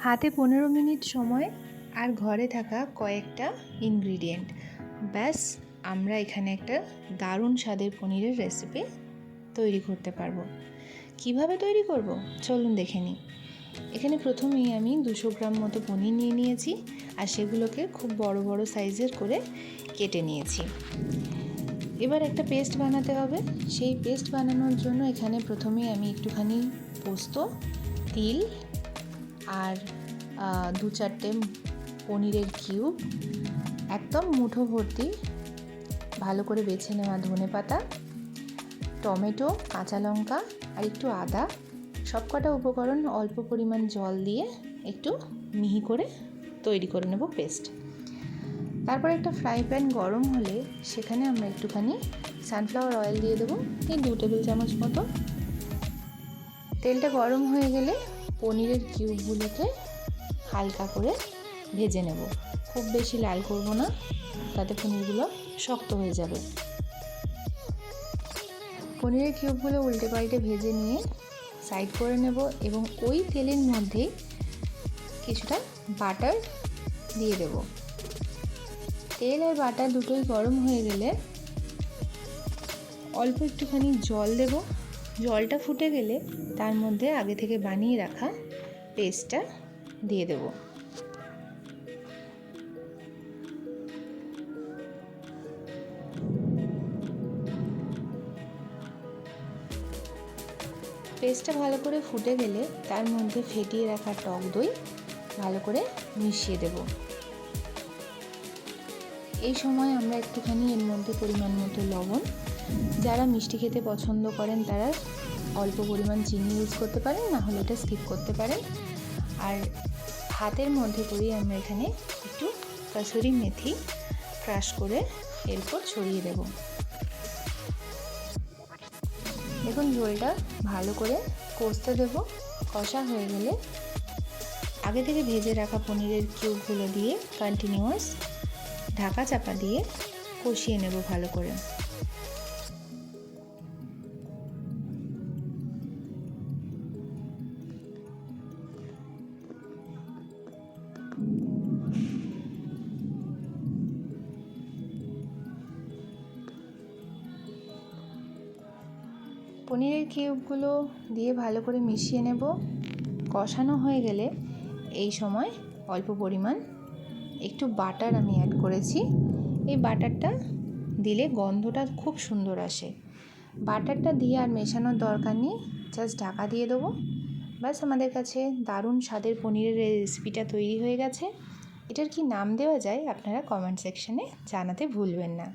হাতে 15 মিনিট সময় আর ঘরে থাকা কয়েকটা ইনগ্রিডিয়েন্ট, ব্যাস আমরা এখানে একটা দারুণ স্বাদের পনিরের রেসিপি তৈরি করতে পারবো। কিভাবে তৈরি করব চলুন দেখে নিই। এখানে প্রথমেই আমি 200 গ্রাম মতো পনির নিয়ে নিয়েছি আর সেগুলোকে খুব বড় বড় সাইজের করে কেটে নিয়েছি। এবার একটা পেস্ট বানাতে হবে। সেই পেস্ট বানানোর জন্য এখানে প্রথমেই আমি একটুখানি পোস্ত, তিল আর 2-4টে পনিরের কিউব, একদম মুঠো ভর্তি ভালো করে বেছে নেওয়া ধনেপাতা, টমেটো, কাঁচা লঙ্কা আর একটু আদা, সবকটা উপকরণ অল্প পরিমাণ জল দিয়ে একটু মিহি করে তৈরি করে নেব পেস্ট। তারপর একটা ফ্রাই প্যান গরম হলে সেখানে আমরা একটুখানি সানফ্লাওয়ার অয়েল দিয়ে দেবো, এই 2 টেবিল চামচ মতো। তেলটা গরম হয়ে গেলে পনিরের কিউবগুলোকে হালকা করে ভেজে নেব। খুব বেশি লাল করব না, তাতে পনিরগুলো শক্ত হয়ে যাবে। পনিরের কিউবগুলো উল্টে পাল্টে ভেজে নিয়ে সাইড করে নেব এবং ওই তেলের মধ্যেই কিছুটা বাটার দিয়ে দেব। তেল আর বাটার দুটোই গরম হয়ে গেলে অল্প একটুখানি জল দেব। জলটা ফুটে গেলে তার মধ্যে আগে থেকে বানিয়ে রাখা পেস্টটা দিয়ে দেব। পেস্টটা ভালো করে ফুটে গেলে তার মধ্যে ফেটিয়ে রাখা টক দই ভালো করে মিশিয়ে দেব। এই সময় আমরা একটুখানি এর মধ্যে পরিমাণ মতো লবণ, যারা মিষ্টি খেতে পছন্দ করেন তারা অল্প পরিমাণ চিনি ইউজ করতে পারেন, না হলে এটা স্কিপ করতে পারেন। আর হাতের মধ্যে করেই আমরা এখানে একটু কাসুরি মেথি ক্রাশ করে এরপর ছড়িয়ে দেব। দেখুন ঝোলটা ভালো করে কষতে দেব। কষা হয়ে গেলে আগে থেকে ভেজে রাখা পনিরের কিউবগুলো দিয়ে কন্টিনিউয়াস ঢাকা চাপা দিয়ে কষিয়ে নেব ভালো করে। পনিরের কিউবগুলো দিয়ে ভালো করে মিশিয়ে নেব। কষানো হয়ে গেলে এই সময় অল্প পরিমাণ একটু বাটার আমি অ্যাড করেছি। এই বাটারটা দিলে গন্ধটা খুব সুন্দর আসে। বাটারটা দিয়ে আর মেশানোর দরকার নেই, জাস্ট ঢাকা দিয়ে দেবো। ব্যাস আমাদের কাছে দারুণ স্বাদের পনিরের রেসিপিটা তৈরি হয়ে গেছে। এটার কি নাম দেওয়া যায় আপনারা কমেন্ট সেকশনে জানাতে ভুলবেন না।